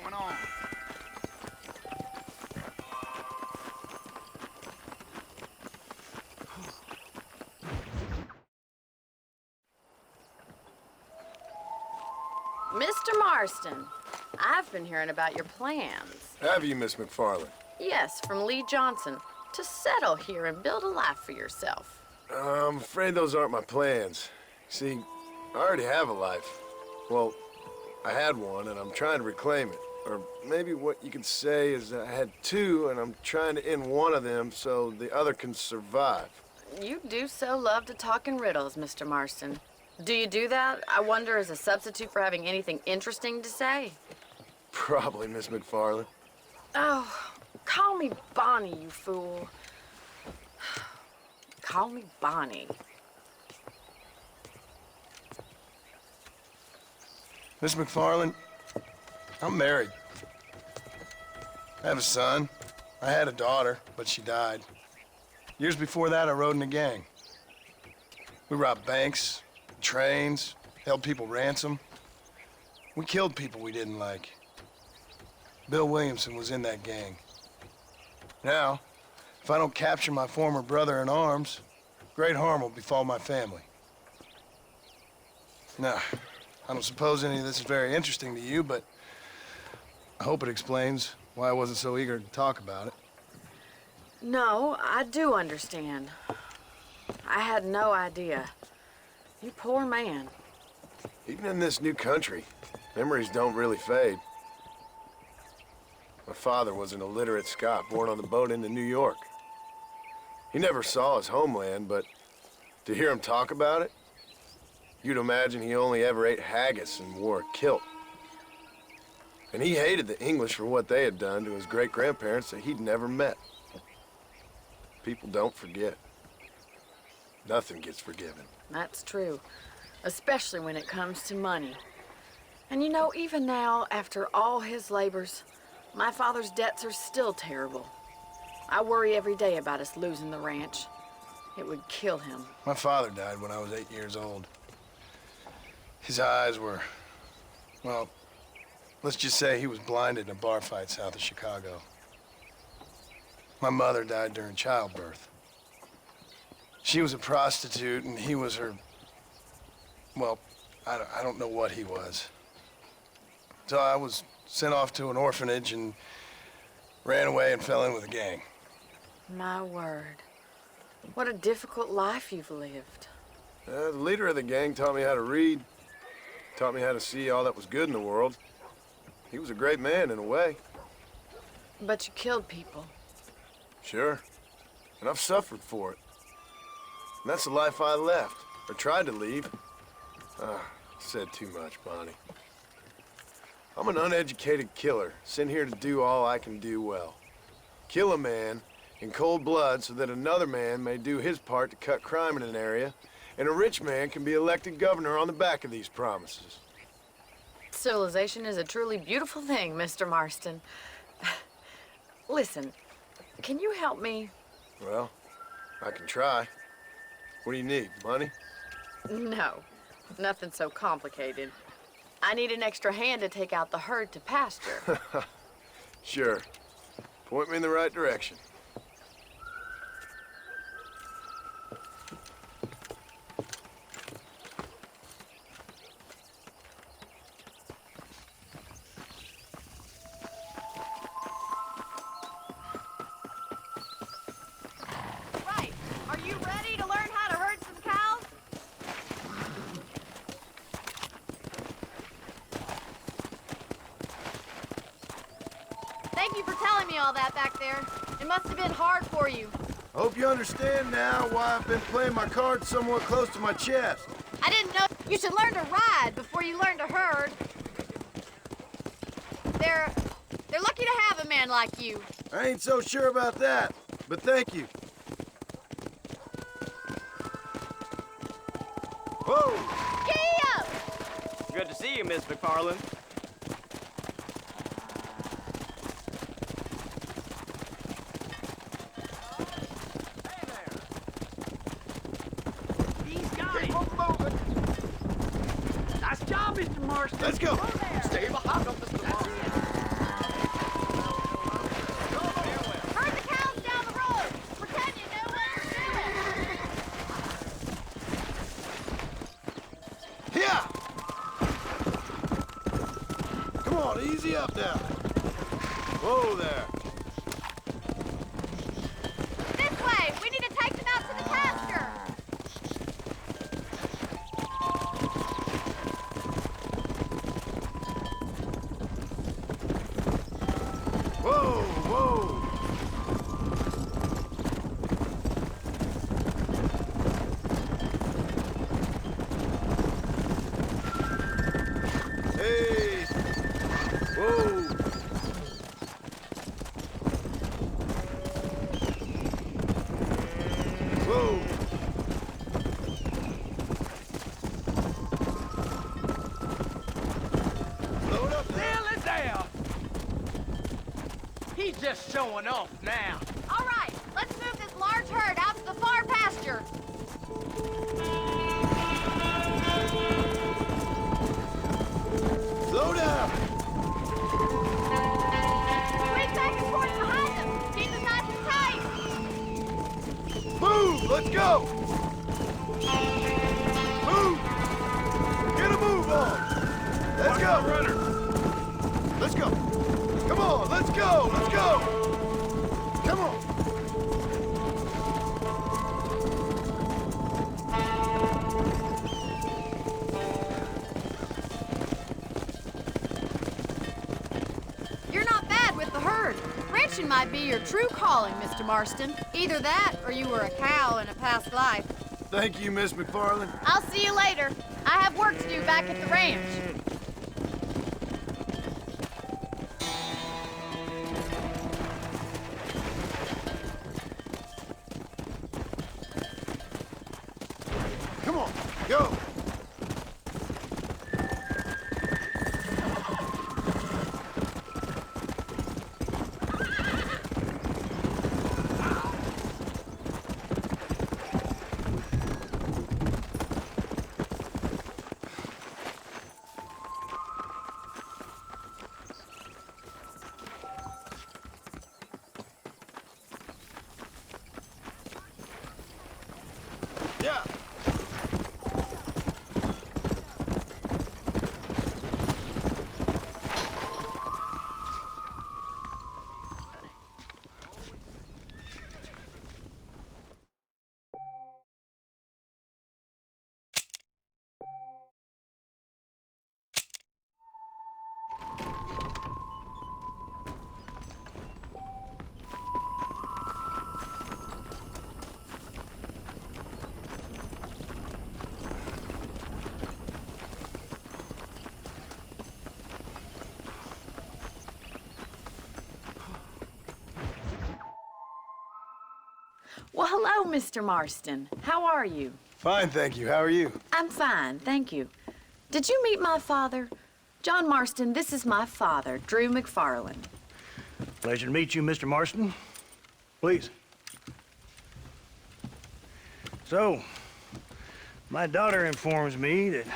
going on? Mr. Marston, I've been hearing about your plans. Have you, Miss McFarland? Yes, from Lee Johnson, to settle here and build a life for yourself. I'm afraid those aren't my plans. See, I already have a life. Well, I had one, and I'm trying to reclaim it. Or maybe what you could say is I had two, and I'm trying to end one of them so the other can survive. You do so love to talk in riddles, Mr. Marston. Do you do that, I wonder, as a substitute for having anything interesting to say? Probably, Miss McFarland. Oh, call me Bonnie, you fool. Call me Bonnie. Miss McFarland, I'm married. I have a son. I had a daughter, but she died. Years before that, I rode in a gang. We robbed banks, trains, held people ransom. We killed people we didn't like. Bill Williamson was in that gang. Now, if I don't capture my former brother in arms, great harm will befall my family. Now, I don't suppose any of this is very interesting to you, but I hope it explains why I wasn't so eager to talk about it. No, I do understand. I had no idea. You poor man. Even in this new country, memories don't really fade. My father was an illiterate Scot born on the boat into New York. He never saw his homeland, but to hear him talk about it, you'd imagine he only ever ate haggis and wore a kilt. And he hated the English for what they had done to his great-grandparents that he'd never met. People don't forget. Nothing gets forgiven. That's true, especially when it comes to money. And you know, even now, after all his labors, my father's debts are still terrible. I worry every day about us losing the ranch. It would kill him. My father died when I was 8 years old. His eyes were, well, let's just say he was blinded in a bar fight south of Chicago. My mother died during childbirth. She was a prostitute, and he was her, well, I don't know what he was. So I was sent off to an orphanage and ran away and fell in with a gang. My word. What a difficult life you've lived. The leader of the gang taught me how to read, taught me how to see all that was good in the world. He was a great man in a way. But you killed people. Sure. And I've suffered for it. And that's the life I left, or tried to leave. Said too much, Bonnie. I'm an uneducated killer, sent here to do all I can do well. Kill a man in cold blood so that another man may do his part to cut crime in an area, and a rich man can be elected governor on the back of these promises. Civilization is a truly beautiful thing, Mr. Marston. Listen, can you help me? Well, I can try. What do you need, money? No, nothing so complicated. I need an extra hand to take out the herd to pasture. Sure. Point me in the right direction. Right. Are you ready to learn how to herd some cows? Thank you for telling me all that back there. It must have been hard for you. I hope you understand now why I've been playing my cards somewhat close to my chest. I didn't know you should learn to ride before you learn to herd. They're lucky to have a man like you. I ain't so sure about that, but thank you. Whoa! Giddy up! Good to see you, Miss McFarland. He's got it. Nice job, Mr. Marston. Let's go. Stay behind him, Mr. Marston. on, easy up now. Whoa there. This way! We need to take them out to the pasture! Whoa, whoa. Hey. Whoa. Whoa. Load up there. Hell is there? He's just showing off now. All right, let's move this large herd out to the far pasture. Slow down. Swing back and forth behind them. Keep them nice and tight. Move, let's go. Move. Get a move on. Let's go. Runner. Let's go. Come on, let's go. Let's go. Come on. You're not bad with the herd. Ranching might be your true calling, Mr. Marston. Either that, or you were a cow in a past life. Thank you, Miss McFarland. I'll see you later. I have work to do back at the ranch. Come on, go. Yeah. Well, hello, Mr. Marston. How are you? Fine, thank you. How are you? I'm fine, thank you. Did you meet my father? John Marston, this is my father, Drew McFarland. Pleasure to meet you, Mr. Marston. Please. So, my daughter informs me that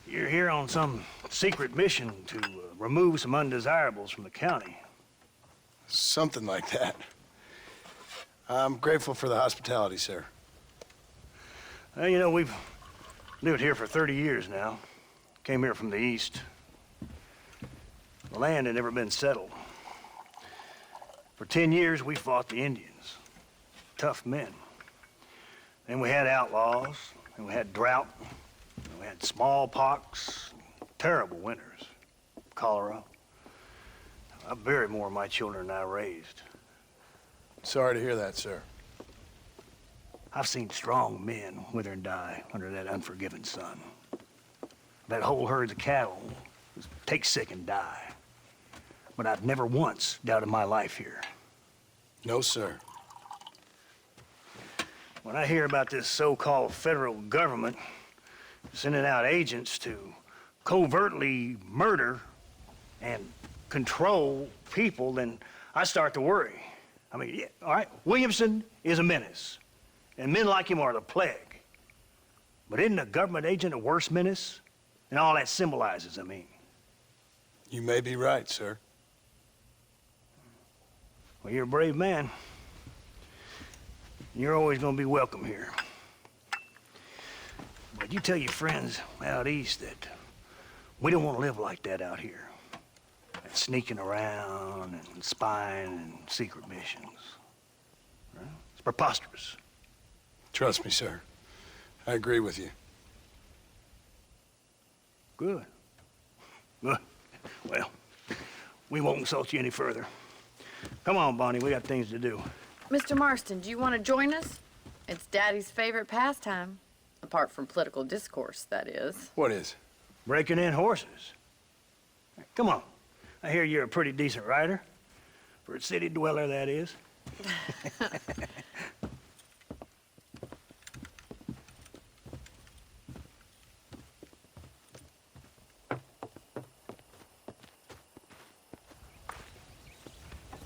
you're here on some secret mission to remove some undesirables from the county. Something like that. I'm grateful for the hospitality, sir. Well, you know, we've lived here for 30 years now. Came here from the east. The land had never been settled. For 10 years, we fought the Indians. Tough men. Then we had outlaws, and we had drought, and we had smallpox, terrible winters, cholera. I buried more of my children than I raised. Sorry to hear that, sir. I've seen strong men wither and die under that unforgiving sun. That whole herds of cattle just take sick and die. But I've never once doubted my life here. No, sir. When I hear about this so-called federal government sending out agents to covertly murder and control people, then I start to worry. I mean, yeah, all right, Williamson is a menace, and men like him are the plague. But isn't a government agent a worse menace? And all that symbolizes, I mean. You may be right, sir. Well, you're a brave man. You're always gonna be welcome here. But you tell your friends out east that we don't want to live like that out here. sneaking around and spying and secret missions. Right? It's preposterous. Trust me, sir. I agree with you. Good. Good. Well, we won't insult you any further. Come on, Bonnie, we got things to do. Mr. Marston, do you want to join us? It's Daddy's favorite pastime. Apart from political discourse, that is. What is? Breaking in horses. Come on. I hear you're a pretty decent rider. For a city dweller, that is.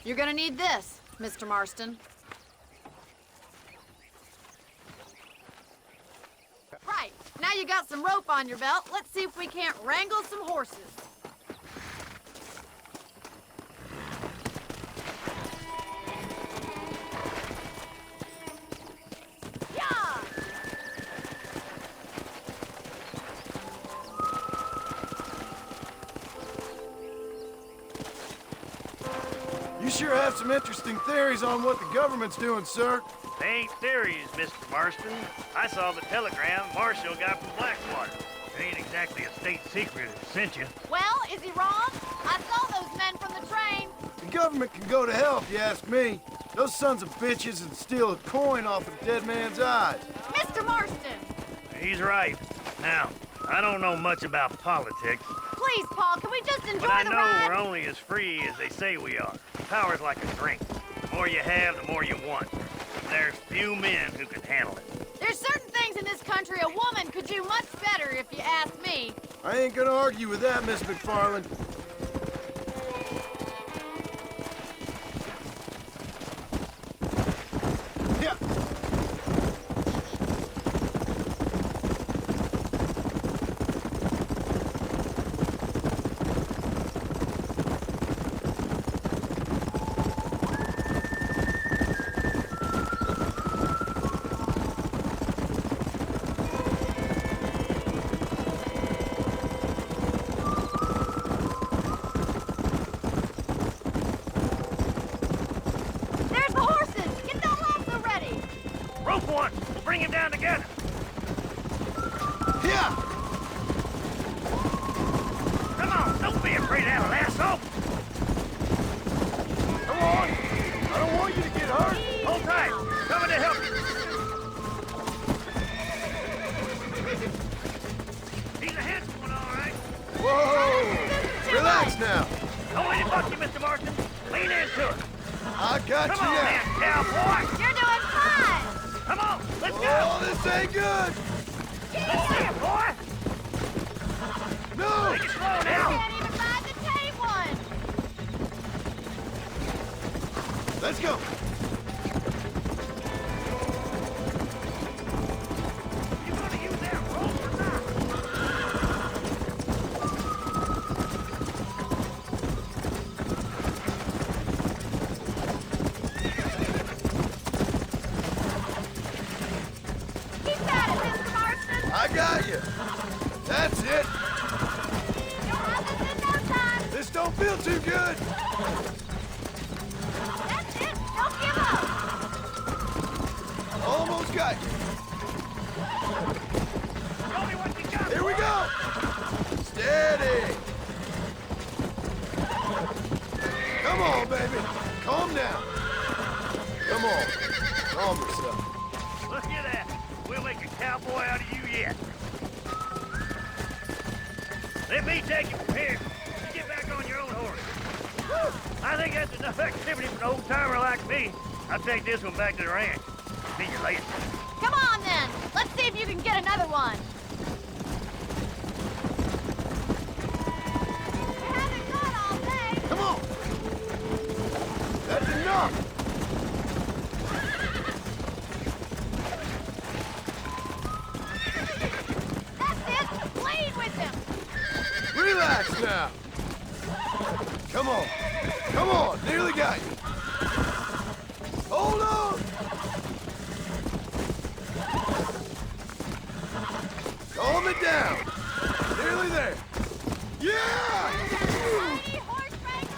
You're gonna need this, Mr. Marston. Right, now you got some rope on your belt. Let's see if we can't wrangle some horses. Yeah! You sure have some interesting theories on what the government's doing, sir. They ain't theories, Mr. Marston. I saw the telegram Marshall got from Blackwater. It ain't exactly a state secret who sent you. Well, is he wrong? I saw those men from the train. The government can go to hell if you ask me. Those sons of bitches would steal a coin off a dead man's eyes. Mr. Marston! He's right. Now, I don't know much about politics, Please, Paul, can we just enjoy but I the know ride? we're only as free as they say we are. Power's like a drink. The more you have, the more you want. There's few men who can handle it. There's certain things in this country a woman could do much better if you ask me. I ain't gonna argue with that, Miss McFarland. Yeah. There's the horses! Get that lasso ready! Rope one! We'll bring him down together. Yeah. Come on, don't be afraid to have a lasso. Come on. I don't want you to get hurt. Hold tight. Coming to help you. He's a handsome one, all right. Whoa. Relax now. Don't let him buck you, Mr. Marston. Lean into it. I got Come you on, now. then, cowboy. You're doing fine! Come on, let's go. Oh, this ain't good. Let's see it, boy. No. Take it slow now. Can't even ride the tame one! Let's go. You gonna use that rope or not? Keep at it, Mr. Marston! I got you. That's it. You'll have this in no time! This don't feel too good. That's it! Don't give up! Almost got you. Show me what you got. Here we go. Steady. Come on, baby. Calm down. Come on. Calm yourself. Look at that. We'll make a cowboy out of you yet. Let me take you from here. You get back on your own horse. Whew. I think that's enough activity for an old-timer like me. I'll take this one back to the ranch. See you later. Come on, then! Let's see if you can get another one! You haven't gone all day! Come on. That's enough. That's it! Bleed with him! Relax now. Come on. Come on. Nearly got you. Hold on. Calm it down. Nearly there. Yeah! Mighty horse wrangler!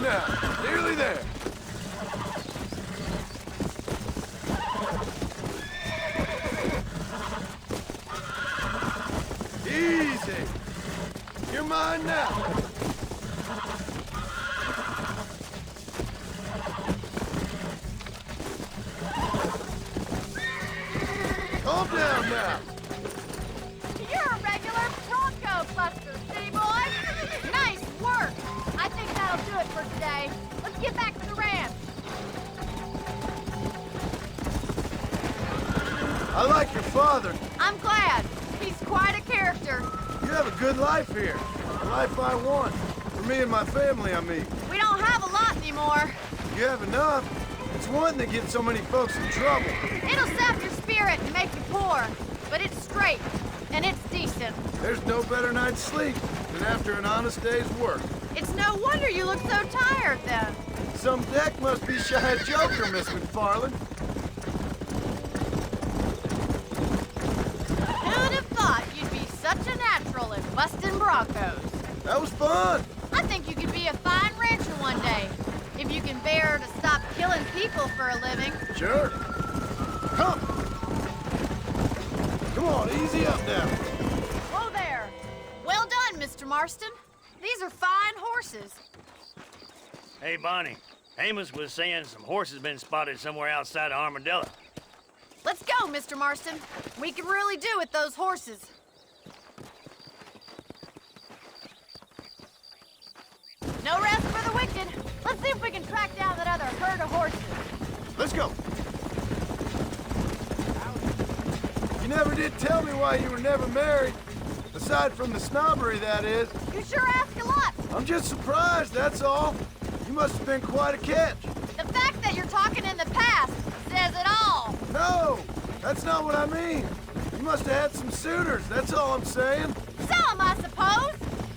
now. Nearly there. Easy. You're mine now. Calm down now. You're a regular Bronco buster, city boy. Nice work. I think that'll do it for today. Let's get back to the ranch. I like your father. I'm glad. He's quite a character. You have a good life here. The life I want. For me and my family, I mean. We don't have a lot anymore. You have enough. It's one that gets so many folks in trouble. It'll sap your spirit and make you poor. But it's straight, and it's decent. There's no better night's sleep than after an honest day's work. It's no wonder you look so tired then. Some deck must be shy a joker, Miss McFarland. Who'd have thought you'd be such a natural at busting Broncos? That was fun. I think you could be a fine rancher one day. If you can bear to stop killing people for a living. Sure. Come. Come on, easy up now. Whoa there. Well done, Mr. Marston. These are fine horses. Hey, Bonnie. Amos was saying some horses been spotted somewhere outside of Armadillo. Let's go, Mr. Marston. We can really do with those horses. No rest for the wicked. Let's see if we can track down that other herd of horses. Let's go. You never did tell me why you were never married. Aside from the snobbery, that is. You sure ask a lot. I'm just surprised, that's all. You must have been quite a catch. The fact that you're talking in the past says it all. No, that's not what I mean. You must have had some suitors, that's all I'm saying. Some, I suppose.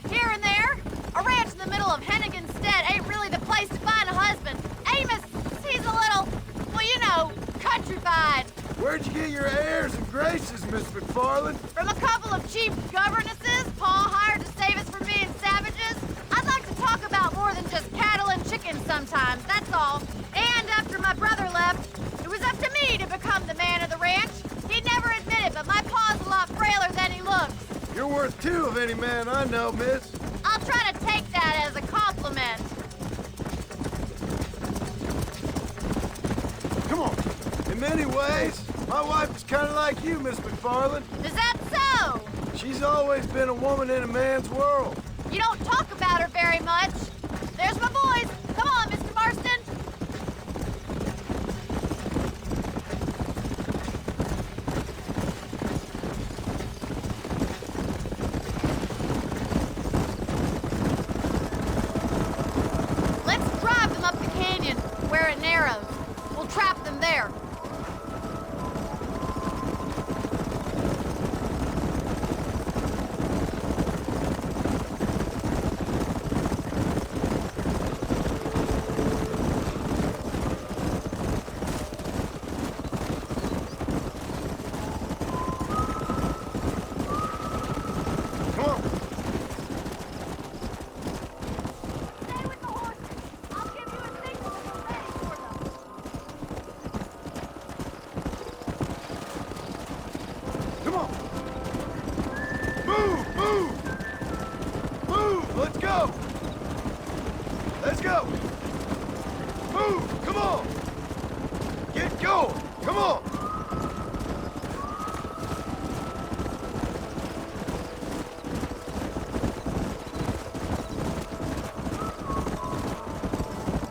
Here and there. A ranch in the middle of Hennigan's Stead ain't really the place to find a husband. Amos, he's a little, well, you know, countrified. Where'd you get your airs and graces, Miss McFarland? From a couple of cheap governesses Pa hired to save us from being savages. I'd like to talk about more than just cattle and chickens sometimes, that's all. And after my brother left, it was up to me to become the man of the ranch. He'd never admit it, but my pa's a lot frailer than he looks. You're worth two of any man I know, miss. I'll try to take that as a compliment. Come on. In many ways, my wife is kind of like you, Miss McFarland. Is that so? She's always been a woman in a man's world. You don't talk about her very much. There's my boys. Come on, Mr. Marston. Let's drive them up the canyon where it narrows. We'll trap them there. Come on. Stay with the horses. I'll give you a signal when we're ready for them. Come on. Move, move. Move, let's go. Let's go. Move, come on. Get going, come on.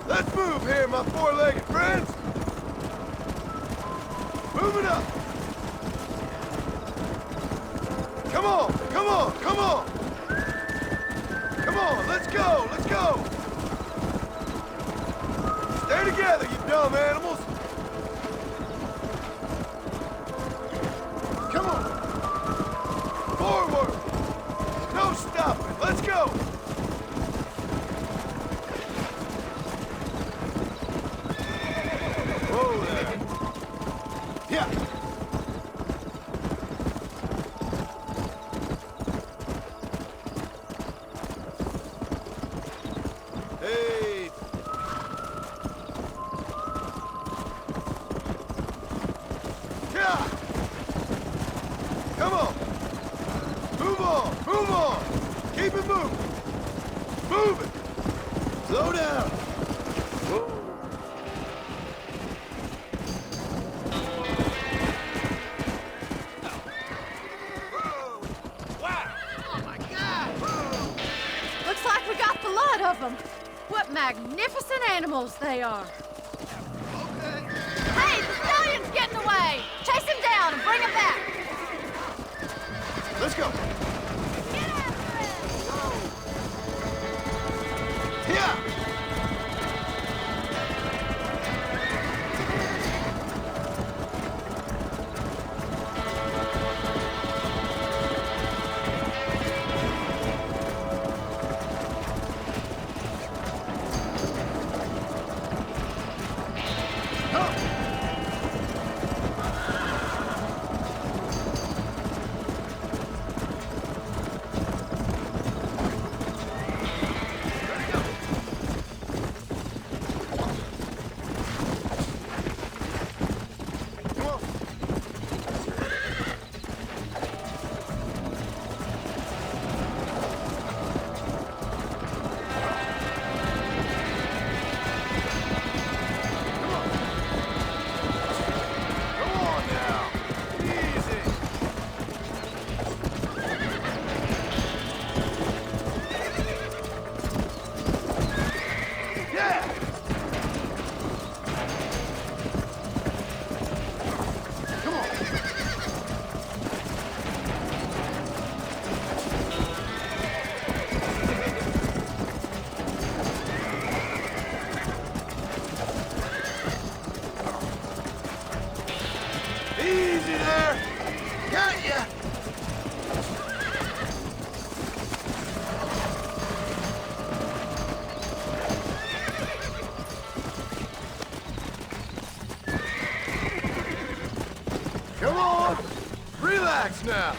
Let's move here, my four-legged friends. Move it up. Come on, come on, come on. Come on, let's go, let's go. Stay together, you dumb animals. Come on. Forward. No stopping, let's go. Whoa there. Yeah. Hey, Move on! Move on! Keep it moving! Move it! Slow down! Whoa. Looks like we got the lot of them. What magnificent animals they are. Hey, the stallion's getting away! Chase him down and bring him back! Let's go! Get after him! Here! Easy there! Got ya! Come on! Relax now!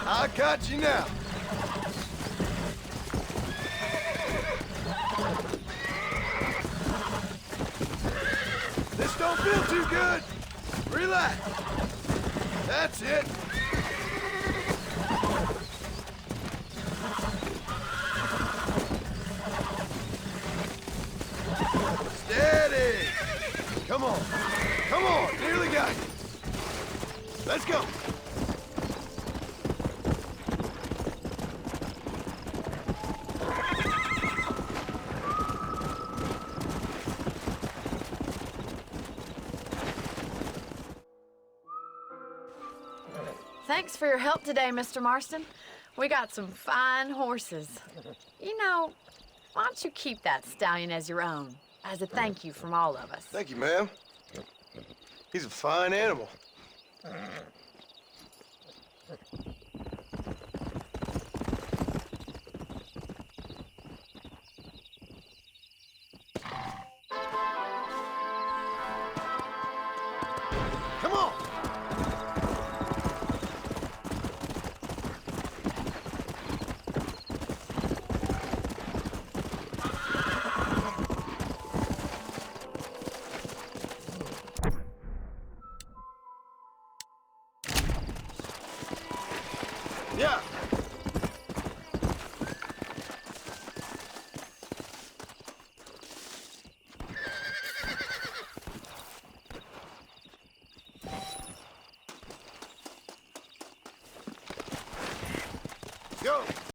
I got you now! This don't feel too good! Relax! That's it! Steady! Come on! Come on! Nearly got you! Let's go! Thanks for your help today, Mr. Marston. We got some fine horses. You know, why don't you keep that stallion as your own, as a thank you from all of us? Thank you, ma'am. He's a fine animal. Come on! Yeah. Go.